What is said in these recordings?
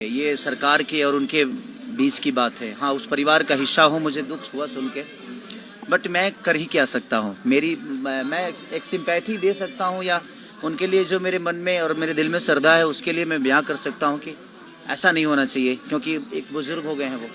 ये सरकार की और उनके बीच की बात है। हाँ, उस परिवार का हिस्सा हूँ, मुझे दुख हुआ सुन के, बट मैं कर ही क्या सकता हूँ। मैं एक सिंपैथी दे सकता हूँ, या उनके लिए जो मेरे मन में और मेरे दिल में श्रद्धा है उसके लिए मैं बयां कर सकता हूँ कि ऐसा नहीं होना चाहिए, क्योंकि एक बुजुर्ग हो गए हैं वो।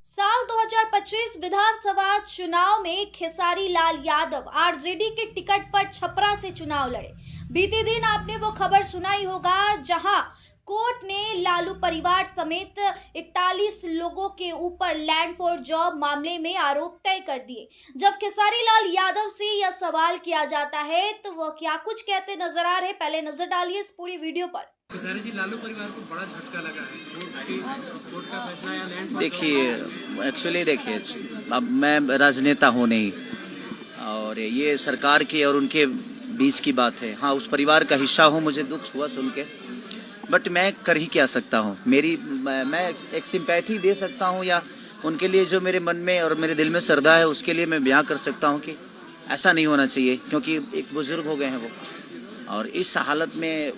साल 2025 विधानसभा चुनाव में खेसारी लाल यादव आरजेडी के टिकट पर छपरा से चुनाव लड़े। बीते दिन आपने वो खबर सुना ही होगा, जहां कोर्ट ने लालू परिवार समेत 41 लोगों के ऊपर लैंड फॉर जॉब मामले में आरोप तय कर दिए। जब खेसारी लाल यादव से यह सवाल किया जाता है तो वह क्या कुछ कहते नजर आ रहे, पहले नजर डालिए इस पूरी वीडियो पर। खेसारी जी, लालू परिवार को बड़ा झटका लगा है कोर्ट का फैसला या लैंड। देखिए, एक्चुअली देखिए, अब मैं राजनेता हूँ नहीं, और ये सरकार की और उनके बीच की बात है। हाँ, उस परिवार का हिस्सा हूँ, मुझे दुख हुआ सुन के, बट मैं कर ही क्या सकता हूँ। मैं एक सिंपैथी दे सकता हूँ, या उनके लिए जो मेरे मन में और मेरे दिल में श्रद्धा है उसके लिए मैं बयां कर सकता हूँ कि ऐसा नहीं होना चाहिए, क्योंकि एक बुजुर्ग हो गए हैं वो, और इस हालत में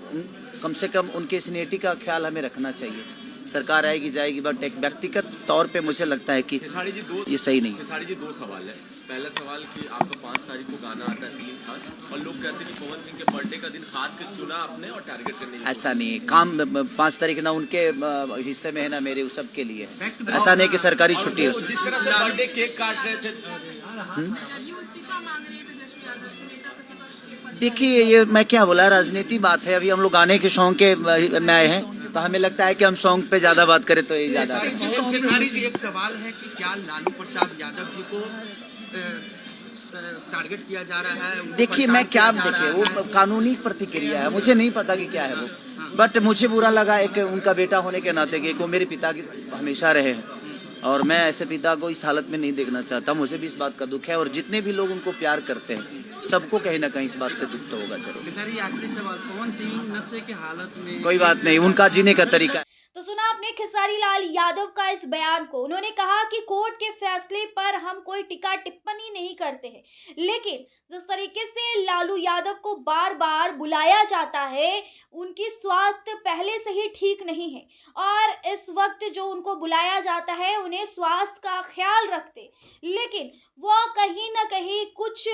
कम से कम उनके स्नेटी का ख्याल हमें रखना चाहिए। सरकार आएगी जाएगी, बट एक व्यक्तिगत तौर पे मुझे लगता है कि ये सही नहीं। खेसारी जी, दो सवाल है। पहला सवाल कि आपका 5 तारीख को गाना आता है 3 खास, और लोग कहते हैं कि पवन सिंह के बर्थडे का दिन खास कर चुना आपने और टारगेट करने की। ऐसा नहीं है, काम 5 तारीख ना उनके हिस्से में है ना मेरे, उस सब के लिए। ऐसा नहीं कि सरकारी छुट्टी हो। जिस तरह से बर्थडे केक काट रहे थे, देखिए, ये मैं क्या बोला, राजनीति बात है। अभी हम लोग गाने के सॉन्ग के में आए हैं, तो हमें लगता है कि हम सॉन्ग पे ज्यादा बात करें तो ये ज्यादा। खेसारी जी, एक सवाल है कि क्या लालू प्रसाद यादव जी को टारगेट किया जा रहा है? देखिए, मैं क्या, देखिए वो कानूनी प्रतिक्रिया है, मुझे नहीं पता कि क्या है वो, बट मुझे बुरा लगा एक उनका बेटा होने के नाते कि वो मेरे पिता की हमेशा रहे हैं, और मैं ऐसे पिता को इस हालत में नहीं देखना चाहता। मुझे भी इस बात का दुख है, और जितने भी लोग उनको प्यार करते हैं सबको कहीं ना कहीं इस बात से दुख तो होगा जरूर। खेसारी, आखिरी सवाल, पवन सिंह नशे के हालत में। कोई बात नहीं, उनका जीने का तरीका है। तो सुना आपने खेसारी लाल यादव का इस बयान को। उन्होंने कहा कि कोर्ट के फैसले पर हम कोई टिक्का टिप्पणी नहीं करते हैं, लेकिन जिस तरीके से लालू यादव को बार बार बुलाया जाता है, उनकी स्वास्थ्य पहले से ही ठीक नहीं है, और इस वक्त जो उनको बुलाया जाता है उन्हें स्वास्थ्य का ख्याल रखते, लेकिन वो कहीं ना कहीं कुछ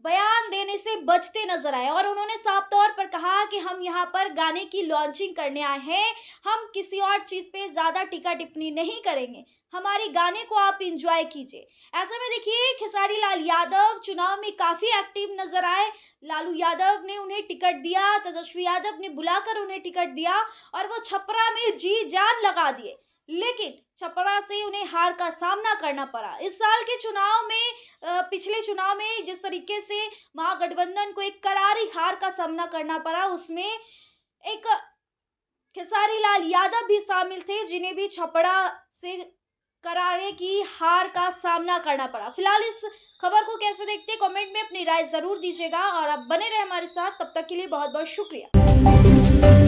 बयान देने से बचते नजर आए। और उन्होंने साफ तौर पर कहा कि हम यहाँ पर गाने की लॉन्चिंग करने आए हैं, हम किसी और चीज पे ज्यादा टीका टिप्पणी नहीं करेंगे, हमारे गाने को आप एंजॉय कीजिए। ऐसे में देखिए, खेसारी लाल यादव चुनाव में काफी एक्टिव नजर आए। लालू यादव ने उन्हें टिकट दिया, तेजस्वी यादव ने बुलाकर उन्हें टिकट दिया, और वो छपरा में जी जान लगा दिए, लेकिन छपरा से उन्हें हार का सामना करना पड़ा। इस साल के चुनाव में, पिछले चुनाव में जिस तरीके से महागठबंधन को एक करारी हार का सामना करना पड़ा, उसमें एक खेसारी लाल यादव भी शामिल थे, जिन्हें भी छपरा से करारे की हार का सामना करना पड़ा। फिलहाल इस खबर को कैसे देखते हैं, कमेंट में अपनी राय जरूर दीजिएगा, और आप बने रहे हमारे साथ। तब तक के लिए बहुत बहुत शुक्रिया।